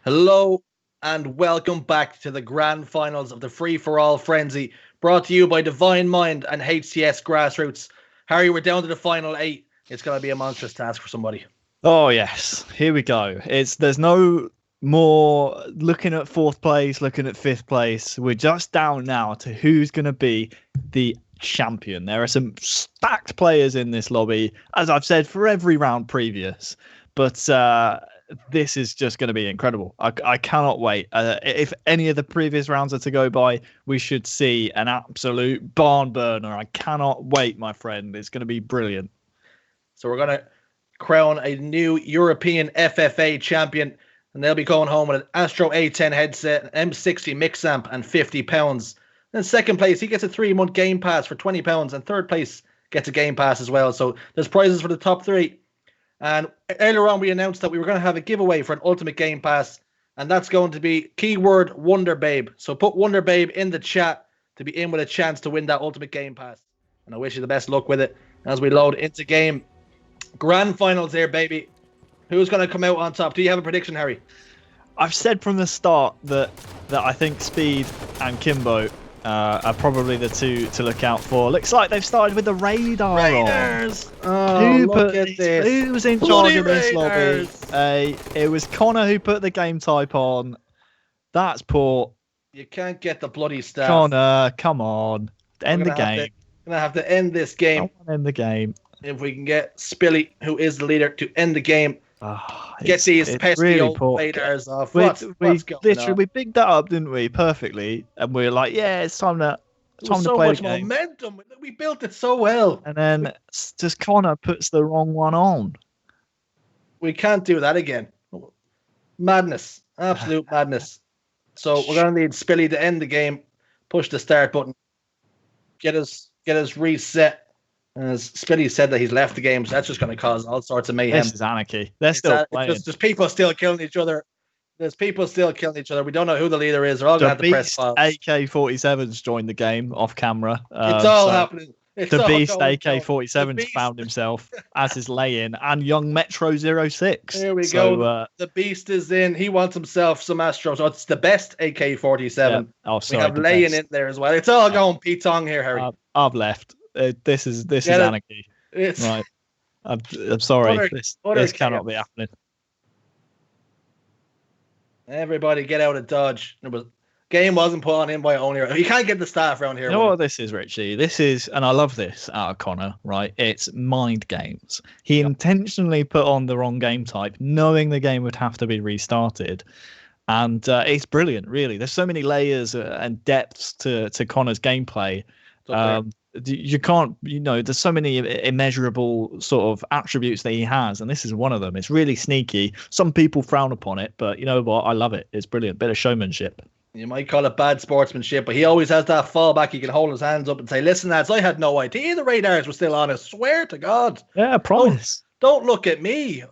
Hello and welcome back to the grand finals of the Free For All Frenzy, brought to you by Divine Mind and HCS Grassroots. Harry, we're down to the final 8. It's going to be a monstrous task for somebody. Oh yes, here we go. There's no more looking at 4th place, looking at 5th place. We're just down now to who's going to be the champion. There are some stacked players in this lobby, as I've said for every round previous, but this is just going to be incredible. I cannot wait. If any of the previous rounds are to go by, we should see an absolute barn burner. I cannot wait, my friend. It's going to be brilliant. So we're going to crown a new European FFA champion, and they'll be going home with an Astro A10 headset, an M60 mix amp, and £50. Then second place, he gets a 3-month Game Pass for £20, and third place gets a Game Pass as well. So there's prizes for the top 3. And earlier on, we announced that we were going to have a giveaway for an Ultimate Game Pass, and that's going to be keyword Wonder Babe. So put Wonder Babe in the chat to be in with a chance to win that Ultimate Game Pass. And I wish you the best luck with it as we load into game. Grand finals here, baby. Who's going to come out on top? Do you have a prediction, Harry? I've said from the start that I think Speed and Kimbo are probably the two to look out for. Looks like they've started with the radar Raiders! on. Look at this. Who was in charge of this lobby? It was Connor who put the game type on. That's poor. You can't get the bloody staff. Connor, come on. End the game. We're going to have to end this game. I want to end the game. If we can get Spilly, who is the leader, to end the game. Get these pesky really old radars off. We bigged that up, didn't we? Perfectly. And we were like, yeah, it's time to play so much momentum. We built it so well. And then just Connor puts the wrong one on. We can't do that again. Madness. Absolute madness. So we're going to need Spilly to end the game. Push the start button. Get us reset. As Spilly said that he's left the game, so that's just going to cause all sorts of mayhem. This is anarchy. They're still playing. There's people still killing each other. We don't know who the leader is. They're all going to have to press files. AK-47's joined the game off camera. It's all happening. The Beast AK-47's found himself as his lay-in, and young Metro 06. There we go. The Beast is in. He wants himself some Astro. So it's the best AK-47. Yeah. Oh, sorry. We have lay-in in there as well. It's all going P-Tong here, Harry. I've left. This is anarchy. Right. I'm sorry. This cannot be happening. Everybody get out of Dodge. Game wasn't put on him by only. You can't get the staff around here. You know what this is, Richie? This is, and I love this out of Connor, right? It's mind games. He intentionally put on the wrong game type, knowing the game would have to be restarted. And it's brilliant, really. There's so many layers and depths to Connor's gameplay. You can't, there's so many immeasurable sort of attributes that he has, and this is one of them. It's really sneaky. Some people frown upon it, but you know what? I love it. It's brilliant. Bit of showmanship. You might call it bad sportsmanship, but he always has that fallback. He can hold his hands up and say, listen, lads, I had no idea the radars were still on. I swear to God. Yeah, I promise. Don't look at me.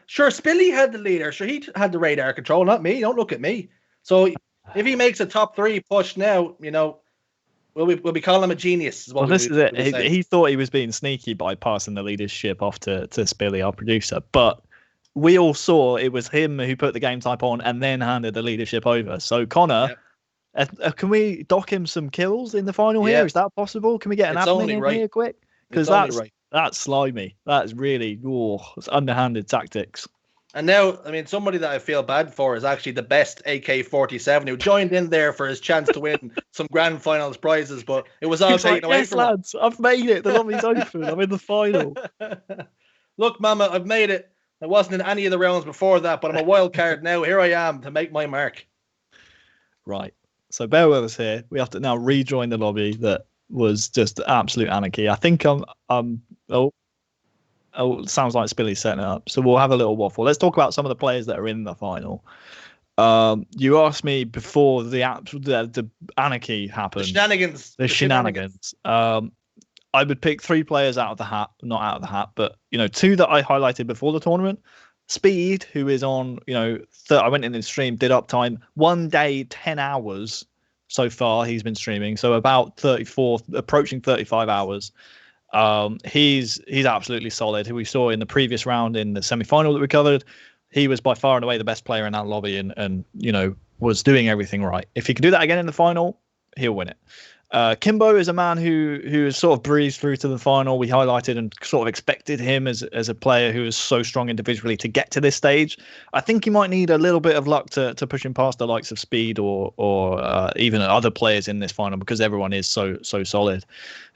Sure, Spilly had the leader. Sure, he had the radar control, not me. Don't look at me. So if he makes a top 3 push now, we'll be calling him a genius. This is it. He thought he was being sneaky by passing the leadership off to Spilly, our producer. But we all saw it was him who put the game type on and then handed the leadership over. So Connor, can we dock him some kills in the final here? Is that possible? Can we get an admin in here quick? Because that's slimy. That's really it's underhanded tactics. And now, somebody that I feel bad for is actually the best AK-47 who joined in there for his chance to win some grand finals prizes, but it was all taken away from lads, I've made it. The lobby's open. I'm in the final. Look, Mama, I've made it. I wasn't in any of the rounds before that, but I'm a wild card now. Here I am to make my mark. Right. So bear with us here. We have to now rejoin the lobby that was just absolute anarchy. I think Oh, sounds like Spilly's setting it up. So we'll have a little waffle. Let's talk about some of the players that are in the final. You asked me before the anarchy happened. The shenanigans. I would pick 3 players out of the hat, not out of the hat, but 2 that I highlighted before the tournament. Speed, who is on, I went in the stream, did uptime 1 day, 10 hours so far. He's been streaming, so about 34, approaching 35 hours. He's absolutely solid. Who we saw in the previous round in the semi-final that we covered. he was by far and away the best player in that lobby, and was doing everything right. If he can do that again in the final, he'll win it. Kimbo is a man who has sort of breezed through to the final. We highlighted and sort of expected him as a player who is so strong individually to get to this stage. I think he might need a little bit of luck to push him past the likes of Speed or even other players in this final, because everyone is so solid.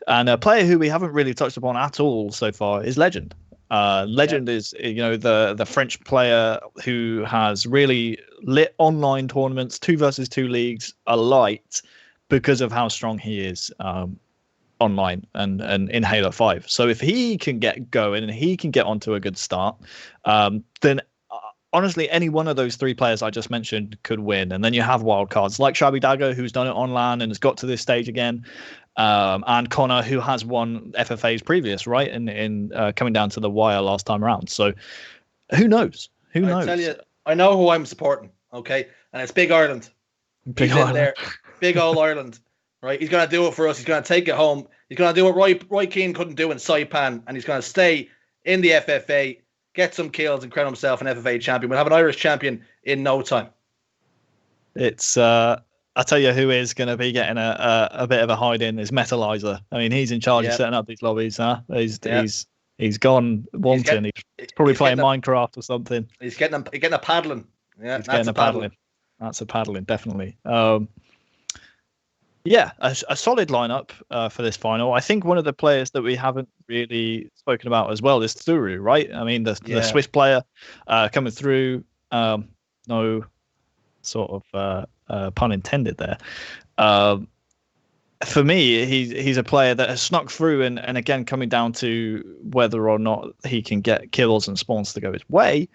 And a player who we haven't really touched upon at all so far is Legend. Legend is the French player who has really lit online tournaments, 2v2 leagues alight, because of how strong he is online and in Halo 5. So if he can get going and he can get onto a good start, then honestly, any one of those three players I just mentioned could win. And then you have wild cards like Shabby Dagger, who's done it online and has got to this stage again, and Connor, who has won FFA's previous, right, in coming down to the wire last time around. So who knows? Who knows? I tell you, I know who I'm supporting, okay? And it's Big Ireland. Big Ireland. There. Big old Ireland, right? He's going to do it for us. He's going to take it home. He's going to do what Roy Keane couldn't do in Saipan, and he's going to stay in the FFA, get some kills, and crown himself an FFA champion. We'll have an Irish champion in no time. It's I'll tell you who is going to be getting a bit of a hide in is Metalizer. I mean, he's in charge of setting up these lobbies, huh? He's gone wanting. He's probably playing Minecraft or something. He's getting a paddling. Yeah, he's getting a paddling. That's a paddling, definitely. Yeah, a solid lineup for this final. I think one of the players that we haven't really spoken about as well is Thuru, right? I mean, the Swiss player coming through. No sort of pun intended there. For me, he's a player that has snuck through, and again, coming down to whether or not he can get kills and spawns to go his way,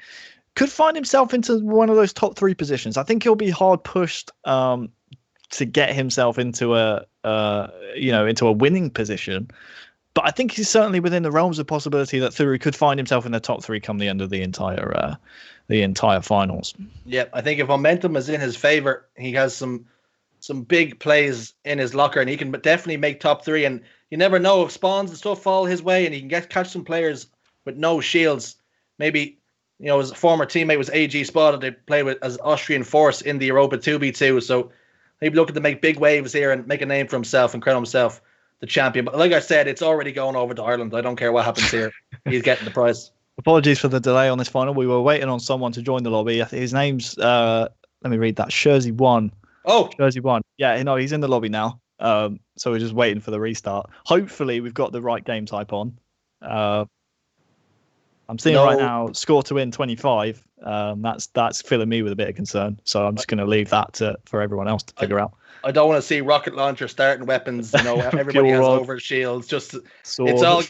could find himself into one of those top 3 positions. I think he'll be hard pushed to get himself into a winning position, but I think he's certainly within the realms of possibility that Thuru could find himself in the top 3 come the end of the entire finals. Yeah, I think if momentum is in his favor, he has some big plays in his locker, and he can definitely make top 3. And you never know if spawns and stuff fall his way, and he can catch some players with no shields. Maybe his former teammate was AG Spotted. They play with as Austrian Force in the Europa 2v2, so maybe looking to make big waves here and make a name for himself and crown himself the champion. But like I said, it's already going over to Ireland. I don't care what happens here. He's getting the prize. Apologies for the delay on this final. We were waiting on someone to join the lobby. His name's, let me read that, Sherzy1. Oh! Sherzy1. Yeah, he's in the lobby now. So we're just waiting for the restart. Hopefully we've got the right game type on. I'm seeing right now, score to win 25. That's filling me with a bit of concern. So I'm just going to leave that for everyone else to figure out. I don't want to see rocket launcher starting weapons. Everybody has over shields. Just it's all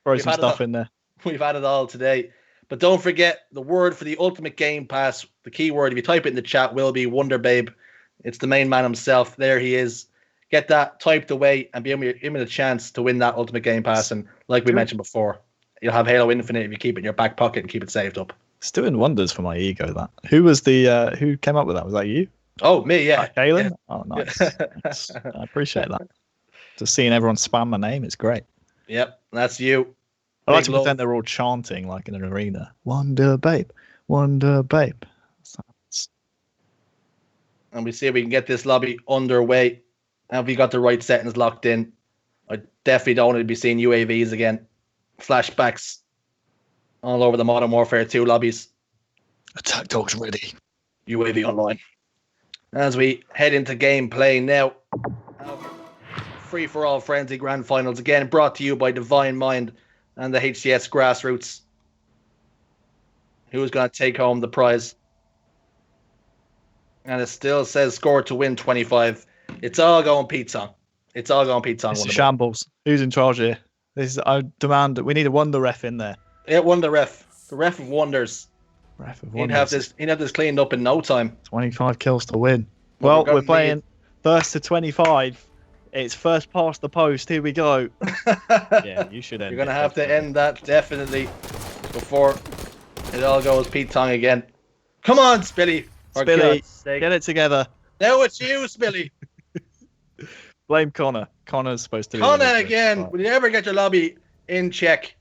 throw some stuff in there. We've had it all today. But don't forget, the word for the Ultimate Game Pass, the keyword, if you type it in the chat, will be Wonder Babe. It's the main man himself. There he is. Get that typed away and be given a chance to win that Ultimate Game Pass. And like we mentioned before, you'll have Halo Infinite if you keep it in your back pocket and keep it saved up. It's doing wonders for my ego, that. Who was who came up with that? Was that you? Oh, me, yeah. Galen? Yeah. Oh, nice. I appreciate that. Just seeing everyone spam my name is great. Yep, that's you. I like to pretend they're all chanting like in an arena. Wonder Babe, Wonder Babe. And we see if we can get this lobby underway. Have we got the right settings locked in? I definitely don't want to be seeing UAVs again. Flashbacks all over the Modern Warfare 2 lobbies. Attack dogs ready. UAV online. As we head into gameplay now. Free for all Frenzy Grand Finals again, brought to you by Divine Mind and the HCS Grassroots. Who's going to take home the prize? And it still says score to win 25. It's all going Pete Tong. It's all going Pete Tong. It's shambles. Who's in charge here? I demand that we need a wonder ref in there. Yeah, wonder ref. The ref of wonders. Ref of wonders. He'd have this cleaned up in no time. 25 kills to win. Well, we're playing first to 25. It's first past the post. Here we go. Yeah, you should end. You're going to have to end that definitely before it all goes Pete Tong again. Come on, Spilly. Spilly, get it together. Now it's you, Spilly. Blame Connor. Connor's supposed to. Connor again. Will you ever get your lobby in check?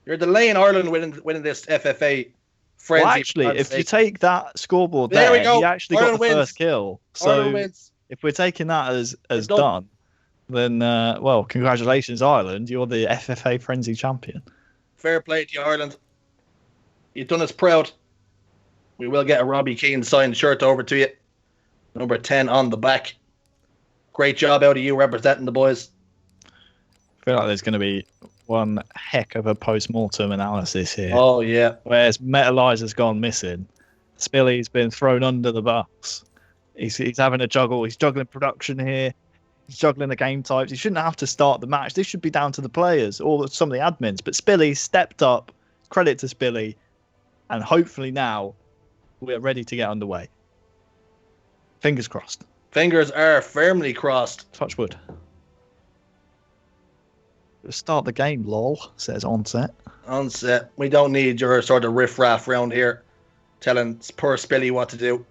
You're delaying Ireland winning this FFA frenzy. Well, for actually, God's if you sake. take that scoreboard There we there, go. he actually Ireland got the wins. first kill. Ireland So wins. if we're taking that as done. done, then well, congratulations, Ireland. You're the FFA Frenzy champion. Fair play to you, Ireland. You've done us proud. We will get a Robbie Keane signed shirt over to you. Number 10 on the back. Great job out of you representing the boys. I feel like there's going to be one heck of a post-mortem analysis here. Oh, yeah. Whereas Metalizer's gone missing. Spilly's been thrown under the bus. He's having a juggle. He's juggling production here. He's juggling the game types. He shouldn't have to start the match. This should be down to the players or some of the admins. But Spilly stepped up. Credit to Spilly. And hopefully now we're ready to get underway. Fingers crossed. Fingers are firmly crossed. Touch wood. Start the game, lol, says Onset. Onset. We don't need your sort of riff-raff around here telling poor Spilly what to do.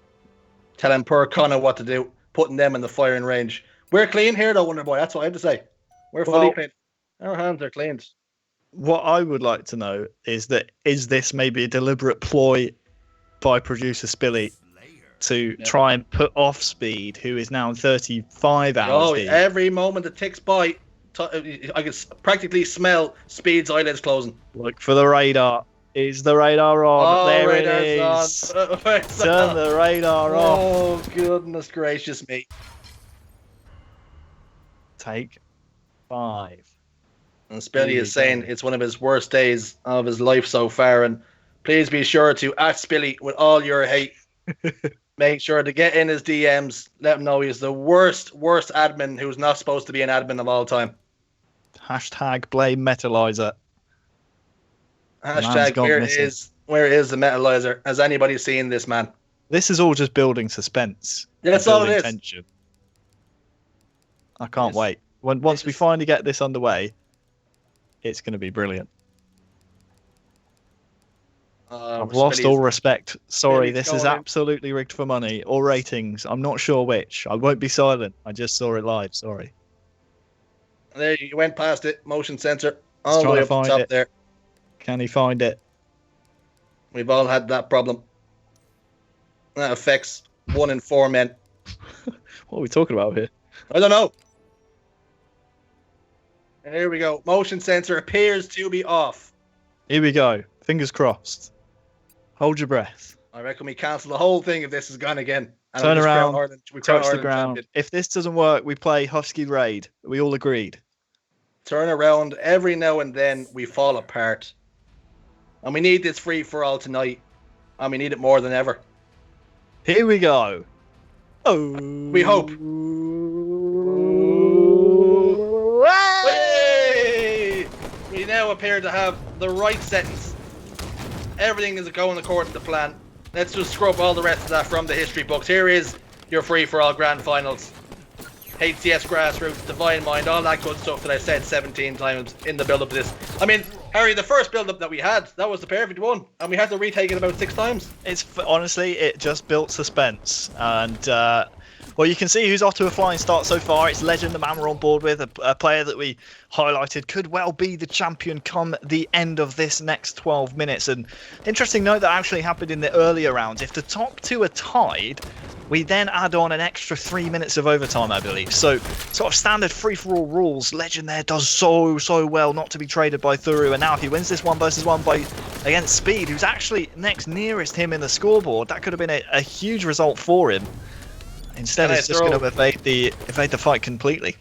Telling poor Connor what to do. Putting them in the firing range. We're clean here though, Wonderboy. That's what I have to say. We're fully clean. Our hands are cleaned. What I would like to know is this maybe a deliberate ploy by producer Spilly to try and put off Speed, who is now 35 hours deep. Every moment that ticks by, I can practically smell Speed's eyelids closing. Look for the radar. Is the radar on? Oh, there it radar's is. on. Turn the radar off. Oh, goodness gracious me. Take 5. And Spilly is saying it's one of his worst days of his life so far. And please be sure to at Spilly with all your hate. Make sure to get in his DMs. Let him know he's the worst admin who's not supposed to be an admin of all time. Hashtag blame Metalizer. Hashtag where is the Metalizer? Has anybody seen this man? This is all just building suspense. That's all it is. Tension. I can't wait. Once we finally get this underway, it's going to be brilliant. I've lost all respect. Sorry, this is absolutely rigged for money or ratings. I'm not sure which. I won't be silent. I just saw it live. Sorry. There you went past it. Motion sensor all the way up the top there. Can he find it? We've all had that problem. That affects 1 in 4 men. What are we talking about here? I don't know. Here we go. Motion sensor appears to be off. Here we go. Fingers crossed. Hold your breath. I reckon we cancel the whole thing if this is gone again. And Turn around. Touch the ground. Champion. If this doesn't work, we play Husky Raid. We all agreed. Turn around. Every now and then we fall apart. And we need this free for all tonight. And we need it more than ever. Here we go. Oh. We hope. Hey! We now appear to have the right settings. Everything is going according to plan. Let's just scrub all the rest of that from the history books. Here is your free-for-all grand finals. HCS Grassroots, Divine Mind, all that good stuff that I said 17 times in the build-up to this. I mean, Harry, the first build-up that we had, that was the perfect one. And we had to retake it about 6 times. Honestly, it just built suspense. And, well, you can see who's off to a flying start so far. It's Legend, the man we're on board with, a player that we highlighted could well be the champion come the end of this next 12 minutes. And interesting note that actually happened in the earlier rounds. If the top 2 are tied, we then add on an extra 3 minutes of overtime, I believe. So, sort of standard free-for-all rules. Legend there does so well not to be traded by Thuru. And now if he wins this 1 versus 1 against Speed, who's actually next nearest him in the scoreboard, that could have been a huge result for him. Instead, it's just going to evade the fight completely.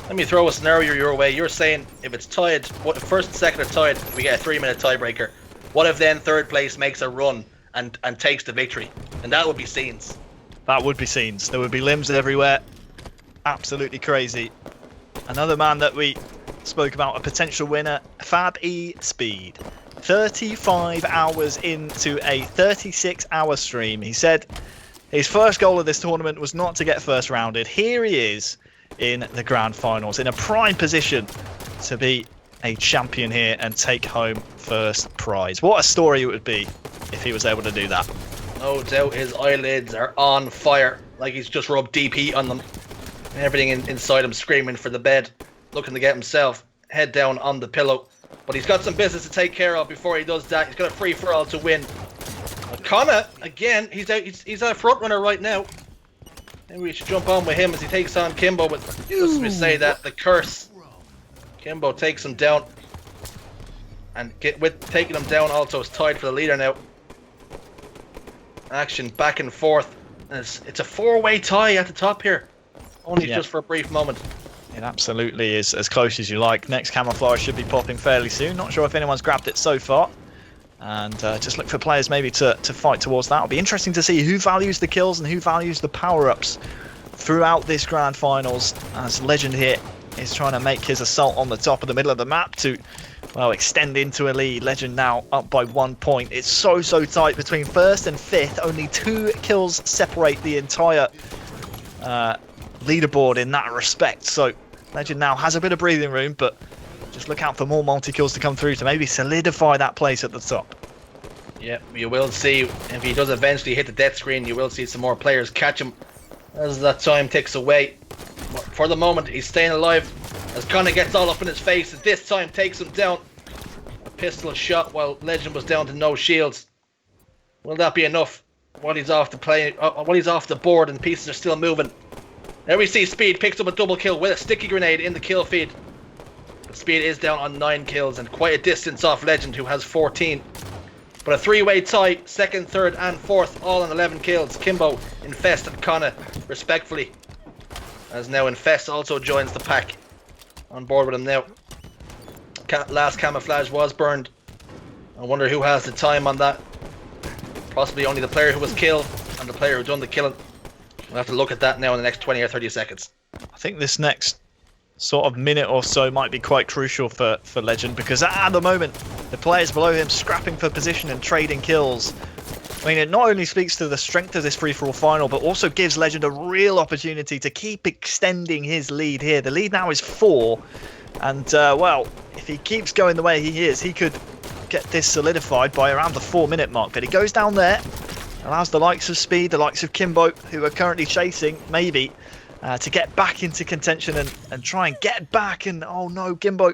Let me throw a scenario your way. You're saying if it's tied, if first and second are tied, we get a 3-minute tiebreaker. What if then third place makes a run and takes the victory? And that would be scenes. That would be scenes. There would be limbs everywhere. Absolutely crazy. Another man that we spoke about, a potential winner, Fab E Speed. 35 hours into a 36-hour stream. He said his first goal of this tournament was not to get first rounded. Here he is in the grand finals, in a prime position to be a champion here and take home first prize. What a story it would be if he was able to do that. No doubt his eyelids are on fire, like he's just rubbed deep heat on them. Everything inside him screaming for the bed, looking to get himself head down on the pillow. But he's got some business to take care of before he does that. He's got a free-for-all to win. Connor, again, he's a front runner right now. Maybe we should jump on with him as he takes on Kimbo, but just as we say that, the curse. Kimbo takes him down. And with taking him down also is tied for the leader now. Action back and forth. And it's a four-way tie at the top here. Only just for a brief moment. It absolutely is as close as you like. Next camouflage should be popping fairly soon. Not sure if anyone's grabbed it so far. And just look for players maybe to fight towards that. It'll be interesting to see who values the kills and who values the power-ups throughout this grand finals, as Legend here is trying to make his assault on the top of the middle of the map to, well, extend into a lead. Legend now up by 1 point. It's so tight between first and fifth. Only 2 kills separate the entire leaderboard in that respect. So Legend now has a bit of breathing room, but just look out for more multi-kills to come through to maybe solidify that place at the top. Yeah, you will see, if he does eventually hit the death screen, you will see some more players catch him as that time ticks away. But for the moment, he's staying alive as Connor gets all up in his face, and this time takes him down. A pistol shot while Legend was down to no shields. Will that be enough while he's off the board and pieces are still moving? There we see Speed picks up a double kill with a sticky grenade in the kill feed. But Speed is down on 9 kills and quite a distance off Legend, who has 14. But a 3-way tie, second, third and fourth, all on 11 kills. Kimbo, Infest and Connor, respectfully. As now Infest also joins the pack. On board with him now. Last camouflage was burned. I wonder who has the time on that. Possibly only the player who was killed and the player who done the killing. We'll have to look at that now in the next 20 or 30 seconds. I think this next sort of minute or so might be quite crucial for Legend, because at the moment the players below him scrapping for position and trading kills. I mean, it not only speaks to the strength of this free-for-all final, but also gives Legend a real opportunity to keep extending his lead here. The lead now is 4, and well, if he keeps going the way he is, he could get this solidified by around the 4-minute mark. But he goes down there, allows the likes of Speed, the likes of Kimbo, who are currently chasing, maybe, to get back into contention and try and get back. And oh no, Kimbo,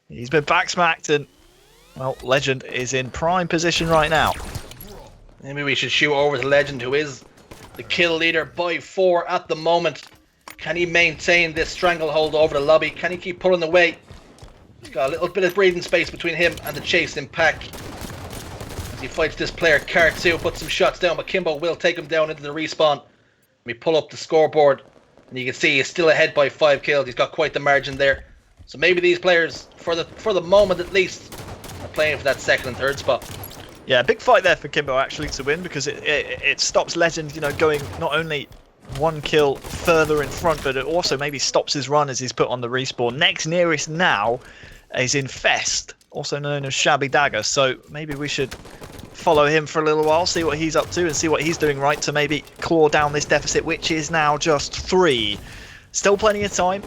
he's been backsmacked, and well, Legend is in prime position right now. Maybe we should shoot over to Legend, who is the kill leader by 4 at the moment. Can he maintain this stranglehold over the lobby? Can he keep pulling away? He's got a little bit of breathing space between him and the chasing pack. As he fights this player, Kart2 puts some shots down, but Kimbo will take him down into the respawn. We pull up the scoreboard, and you can see he's still ahead by 5 kills. He's got quite the margin there. So maybe these players, for the moment at least, are playing for that second and third spot. Yeah, big fight there for Kimbo actually to win, because it stops Legend, you know, going not only 1 kill further in front, but it also maybe stops his run as he's put on the respawn. Next nearest now is Infest, also known as Shabby Dagger. So maybe we should follow him for a little while, see what he's up to and see what he's doing right to maybe claw down this deficit, which is now just 3. Still plenty of time.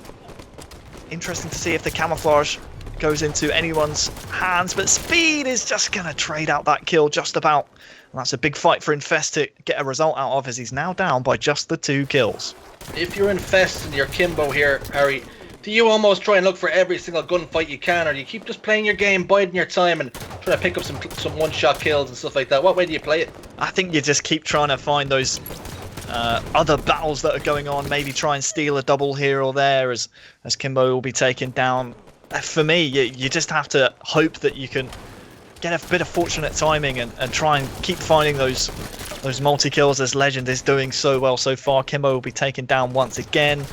Interesting to see if the camouflage goes into anyone's hands, but Speed is just going to trade out that kill just about. And that's a big fight for Infest to get a result out of, as he's now down by just the 2 kills. If you're Infest and you're Kimbo here, Harry, do you almost try and look for every single gunfight you can, or do you keep just playing your game, biding your time and trying to pick up some one-shot kills and stuff like that? What way do you play it? I think you just keep trying to find those other battles that are going on, maybe try and steal a double here or there as Kimbo will be taken down. For me, you just have to hope that you can get a bit of fortunate timing and try and keep finding those multi-kills, as Legend is doing so well so far. Kimbo will be taken down once again.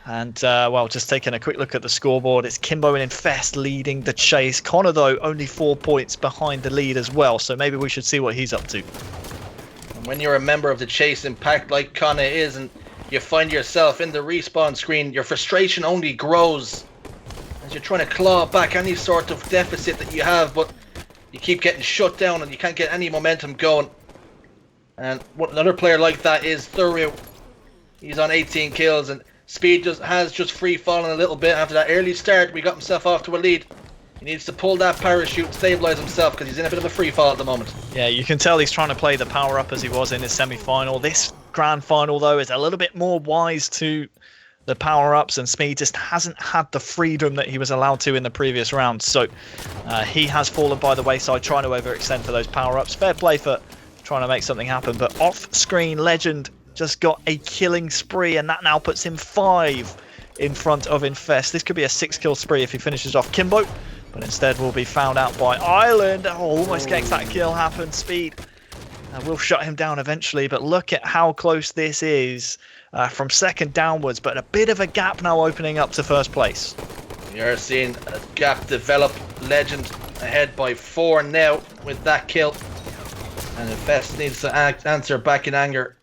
And, well, just taking a quick look at the scoreboard, it's Kimbo and Infest leading the chase. Connor, though, only 4 points behind the lead as well, so maybe we should see what he's up to. And when you're a member of the chasing pack like Connor is, and you find yourself in the respawn screen, your frustration only grows as you're trying to claw back any sort of deficit that you have, but you keep getting shut down and you can't get any momentum going. And another player like that is Thuru. He's on 18 kills, and Speed has just free fallen a little bit after that early start. We got himself off to a lead. He needs to pull that parachute, stabilize himself, because he's in a bit of a free fall at the moment. Yeah, you can tell he's trying to play the power up as he was in his semi-final. This grand final, though, is a little bit more wise to the power-ups, and Speed just hasn't had the freedom that he was allowed to in the previous round. So he has fallen by the wayside, trying to overextend for those power-ups. Fair play for trying to make something happen. But off-screen, Legend just got a killing spree, and that now puts him 5 in front of Infest. This could be a 6-kill spree if he finishes off Kimbo, but instead will be found out by Ireland. Oh, almost gets that kill happen. Speed will shut him down eventually, but look at how close this is from second downwards, but a bit of a gap now opening up to first place. We are seeing a gap develop. Legend ahead by 4 now with that kill. And Infest needs to answer back in anger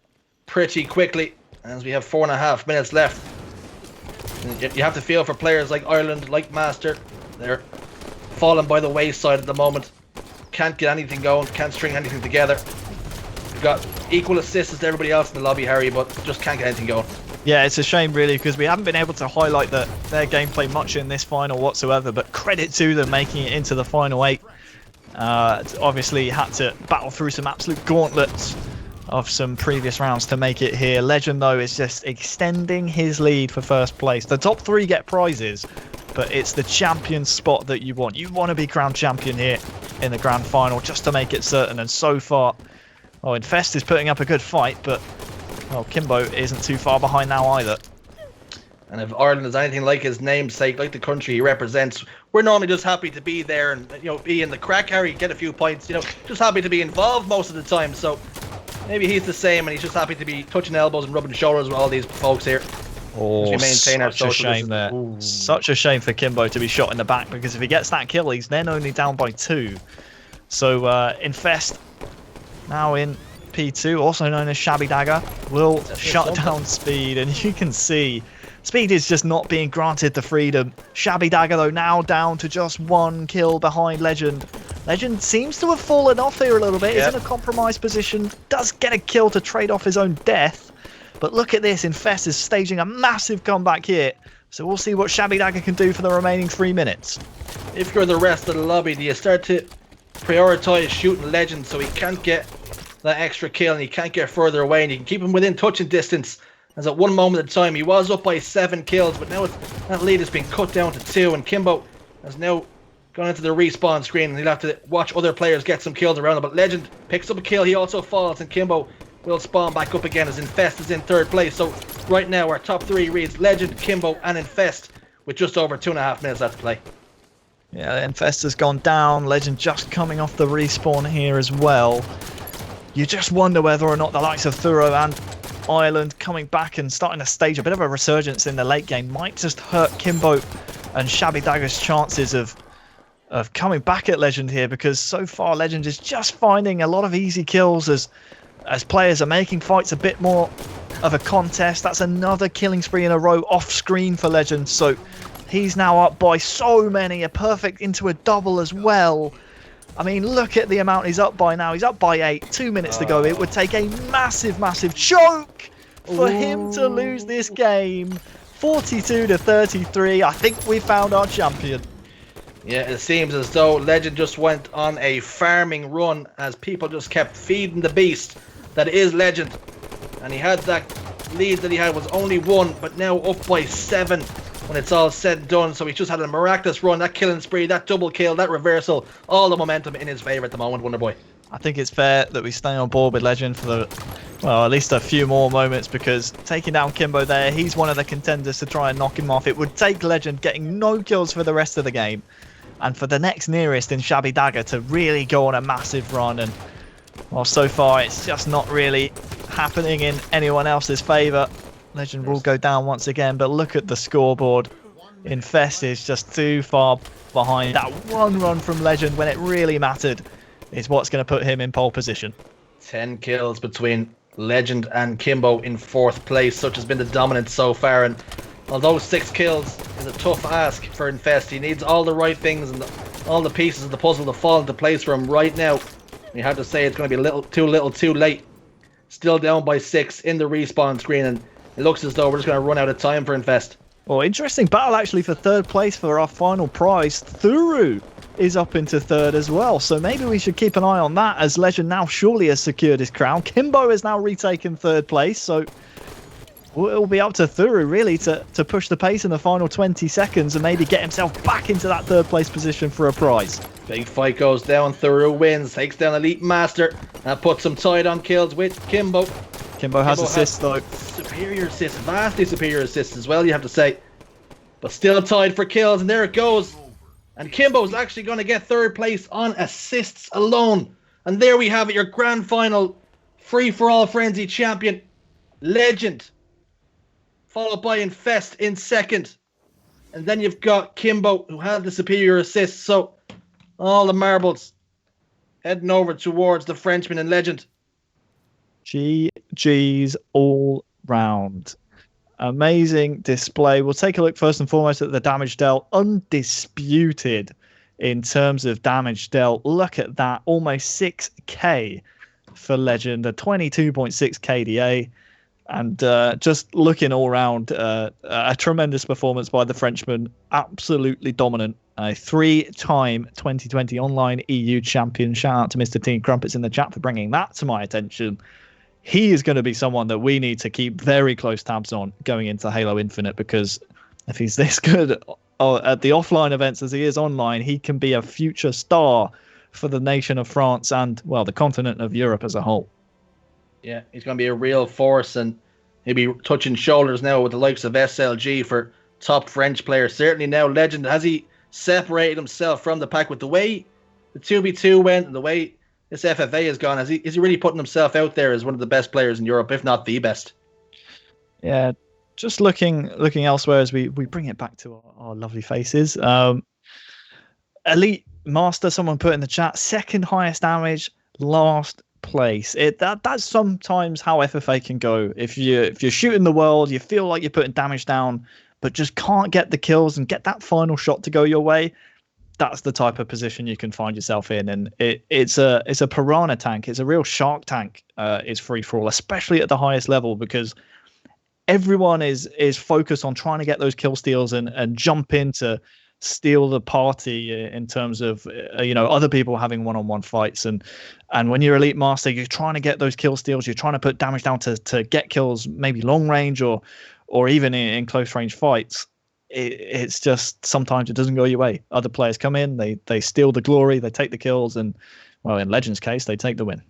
pretty quickly, as we have 4.5 minutes left. And you have to feel for players like Ireland, like Master. They're falling by the wayside at the moment. Can't get anything going, can't string anything together. We've got equal assists as everybody else in the lobby, Harry, but just can't get anything going. Yeah, it's a shame really, because we haven't been able to highlight their gameplay much in this final whatsoever, but credit to them making it into the final 8. Obviously had to battle through some absolute gauntlets of some previous rounds to make it here. Legend, though, is just extending his lead for first place. The top 3 get prizes, but it's the champion spot that you want. You want to be crowned champion here in the grand final just to make it certain, and so far, well, Infest is putting up a good fight, but well, Kimbo isn't too far behind now either. And if Ireland is anything like his namesake, like the country he represents, we're normally just happy to be there and, you know, be in the crack, Harry, get a few points, you know, just happy to be involved most of the time. So maybe he's the same, and he's just happy to be touching elbows and rubbing shoulders with all these folks here. Oh, we maintain our such a shame there. Ooh. Such a shame for Kimbo to be shot in the back, because if he gets that kill, he's then only down by 2. So Infest now in P2, also known as Shabby Dagger, will shut down Speed, and you can see Speed is just not being granted the freedom. Shabby Dagger, though, now down to just 1 kill behind Legend. Legend seems to have fallen off here a little bit. He's in a compromised position, does get a kill to trade off his own death. But look at this, Infest is staging a massive comeback here. So we'll see what Shabby Dagger can do for the remaining 3 minutes. If you're the rest of the lobby, do you start to prioritise shooting Legend so he can't get that extra kill and he can't get further away, and you can keep him within touching distance? As at one moment in time he was up by 7 kills, but now that lead has been cut down to 2, and Kimbo has now gone into the respawn screen, and he'll have to watch other players get some kills around him. But Legend picks up a kill, he also falls, and Kimbo will spawn back up again as Infest is in 3rd place. So right now our top 3 reads Legend, Kimbo and Infest, with just over 2.5 minutes left to play. Yeah, Infest has gone down. Legend just coming off the respawn here as well. You just wonder whether or not the likes of Thuro and Ireland coming back and starting to stage a bit of a resurgence in the late game might just hurt Kimbo and Shabby Dagger's chances of coming back at Legend here, because so far Legend is just finding a lot of easy kills as players are making fights a bit more of a contest. That's another killing spree in a row off screen for Legend, so he's now up by so many, a perfect into a double as well. I mean, look at the amount he's up by now. He's up by 8, 2 minutes to go. It would take a massive choke for him to lose this game. 42-33. I think we found our champion. Yeah, it seems as though Legend just went on a farming run as people just kept feeding the beast that is Legend. And he had that lead that he had was only 1, but now up by 7 when it's all said and done. So he's just had a miraculous run, that killing spree, that double kill, that reversal, all the momentum in his favour at the moment, Wonderboy. I think it's fair that we stay on board with Legend for the, well, at least a few more moments, because taking down Kimbo there, he's one of the contenders to try and knock him off. It would take Legend getting no kills for the rest of the game, and for the next nearest in Shabby Dagger to really go on a massive run. And well, so far it's just not really happening in anyone else's favour. Legend will go down once again, but look at the scoreboard. Infest is just too far behind. That one run from Legend when it really mattered is what's going to put him in pole position. 10 kills between Legend and Kimbo in 4th place. Such has been the dominance so far, and although 6 kills is a tough ask for Infest, he needs all the right things and all the pieces of the puzzle to fall into place for him right now. You have to say it's going to be a little too late. Still down by 6 in the respawn screen, and it looks as though we're just going to run out of time for Infest. Well, interesting battle actually for 3rd place for our final prize. Thuro is up into 3rd as well, so maybe we should keep an eye on that, as Legend now surely has secured his crown. Kimbo has now retaken 3rd place, so Well, it'll be up to Thuru really to push the pace in the final 20 seconds and maybe get himself back into that third place position for a prize. Big fight goes down. Thuru wins, takes down Elite Master, and puts some tied on kills with Kimbo. Kimbo has assists though. Superior assists, vastly superior assists as well, you have to say. But still tied for kills, and there it goes. And Kimbo's actually going to get third place on assists alone. And there we have it, your grand final free-for-all frenzy champion, Legend. Followed by Infest in second. And then you've got Kimbo, who had the superior assists. So all the marbles heading over towards the Frenchman and Legend. GG's all round. Amazing display. We'll take a look first and foremost at the damage dealt. Undisputed in terms of damage dealt. Look at that. Almost 6k for Legend. A 22.6 KDA. And just looking all around, a tremendous performance by the Frenchman. Absolutely dominant. A 3-time 2020 online EU champion. Shout out to Mr. Teen Crumpets in the chat for bringing that to my attention. He is going to be someone that we need to keep very close tabs on going into Halo Infinite, because if he's this good at the offline events as he is online, he can be a future star for the nation of France and, well, the continent of Europe as a whole. Yeah, he's going to be a real force, and he'll be touching shoulders now with the likes of SLG for top French players. Certainly now, Legend, has he separated himself from the pack with the way the 2v2 went and the way this FFA has gone? Is he really putting himself out there as one of the best players in Europe, if not the best? Yeah, just looking elsewhere as we bring it back to our lovely faces. Elite Master, someone put in the chat, second highest damage, last place. That's sometimes how FFA can go. If you're shooting the world, you feel like you're putting damage down, but just can't get the kills and get that final shot to go your way. That's the type of position you can find yourself in, and it's a piranha tank. It's a real shark tank. It's free for all, especially at the highest level, because everyone is focused on trying to get those kill steals and jump in to steal the party in terms of other people having one-on-one fights, and when you're Elite Master, you're trying to get those kill steals. You're trying to put damage down to get kills, maybe long range or even in close range fights. It's just sometimes it doesn't go your way. Other players come in, they steal the glory, they take the kills, and, well, in Legend's case, they take the win.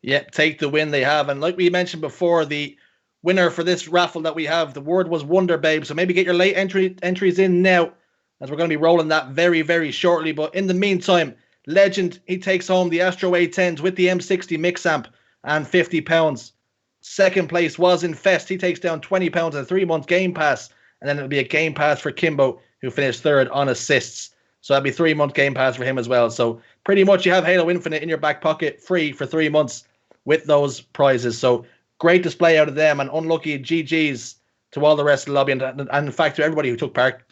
Yeah, take the win they have. And like we mentioned before, the winner for this raffle that we have, the word was Wonder Babe. So maybe get your late entries in now, as we're going to be rolling that very, very shortly. But in the meantime, Legend, he takes home the Astro A10s with the M60 mix amp and £50. Second place was Infest. He takes down £20 and a 3-month Game Pass. And then it'll be a Game Pass for Kimbo, who finished third on assists. So that'll be 3-month Game Pass for him as well. So pretty much you have Halo Infinite in your back pocket free for 3 months with those prizes. So great display out of them, and unlucky GGs to all the rest of the lobby, and in fact to everybody who took part.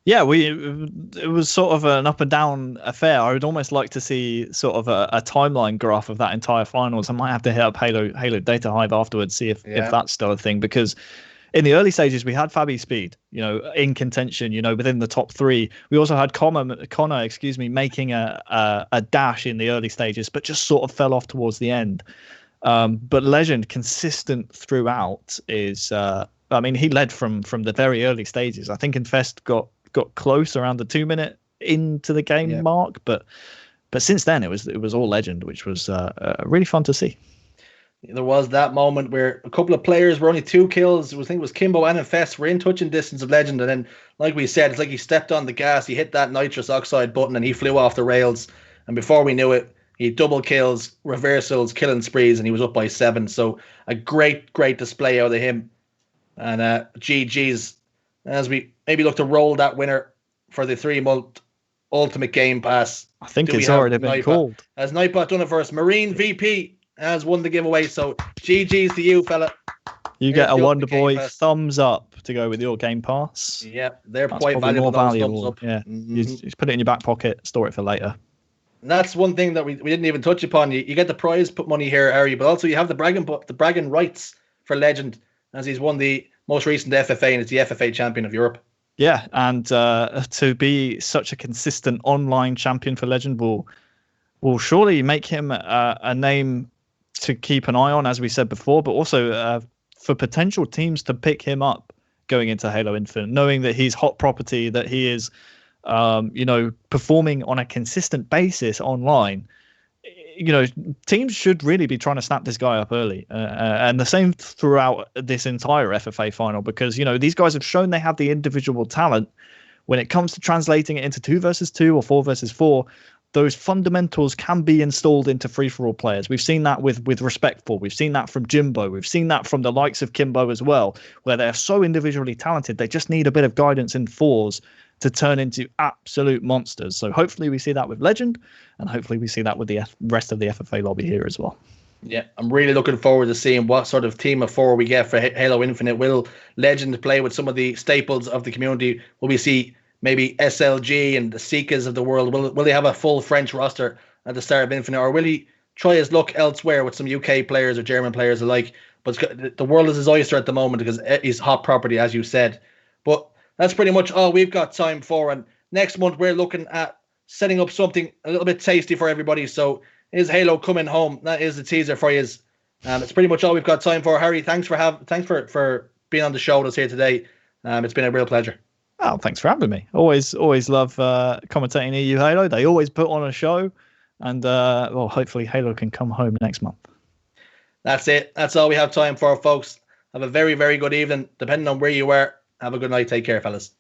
Yeah, it was sort of an up and down affair. I would almost like to see sort of a timeline graph of that entire finals. I might have to hit up Halo Data Hive afterwards, see if that's still a thing, because in the early stages, we had Fabi Speed, in contention, within the top 3. We also had Connor, making a dash in the early stages, but just sort of fell off towards the end. But Legend, consistent throughout, is, he led from the very early stages. I think Infest got close around the 2-minute into the game mark, but since then it was all Legend, which was really fun to see. There was that moment where a couple of players were only 2 kills. I think it was Kimbo and Infest were in touching distance of Legend, and then, like we said, it's like he stepped on the gas, he hit that nitrous oxide button, and he flew off the rails. And before we knew it, he double kills, reversals, killing sprees, and he was up by 7. So a great display out of him. And GG's, as we maybe look to roll that winner for the 3-month Ultimate Game Pass. I think it's already been called. As Nightbot done it first, Marine VP has won the giveaway. So GG's to you, fella. You get a Wonder Boy thumbs up to go with your Game Pass. Yeah, they're quite valuable. More valuable. Yeah, you just put it in your back pocket, store it for later. And that's one thing that we didn't even touch upon. You get the prize put money here, Harry, but also you have the bragging rights for Legend, as he's won the most recent FFA and is the FFA champion of Europe. Yeah, and to be such a consistent online champion for Legend will surely make him a name to keep an eye on, as we said before, but also for potential teams to pick him up going into Halo Infinite, knowing that he's hot property, that he is, performing on a consistent basis online. Teams should really be trying to snap this guy up early, and the same throughout this entire FFA final, because these guys have shown they have the individual talent. When it comes to translating it into 2 versus 2 or 4 versus 4, those fundamentals can be installed into free-for-all players. We've seen that with Respectful. We've seen that from Jimbo. We've seen that from the likes of Kimbo as well, where they're so individually talented. They just need a bit of guidance in 4s to turn into absolute monsters. So hopefully we see that with Legend, and hopefully we see that with the rest of the FFA lobby here as well. Yeah, I'm really looking forward to seeing what sort of team of 4 we get for Halo Infinite. Will Legend play with some of the staples of the community? Will we see maybe SLG and the Seekers of the world? Will they have a full French roster at the start of Infinite, or will he try his luck elsewhere with some UK players or German players alike? But the world is his oyster at the moment because he's hot property, as you said. But that's pretty much all we've got time for. And next month, we're looking at setting up something a little bit tasty for everybody. So is Halo coming home? That is the teaser for you. It's pretty much all we've got time for. Harry, thanks for being on the show with us here today. It's been a real pleasure. Oh, thanks for having me. Always love commentating EU Halo. They always put on a show, and hopefully Halo can come home next month. That's it. That's all we have time for, folks. Have a very, very good evening, depending on where you are. Have a good night. Take care, fellas.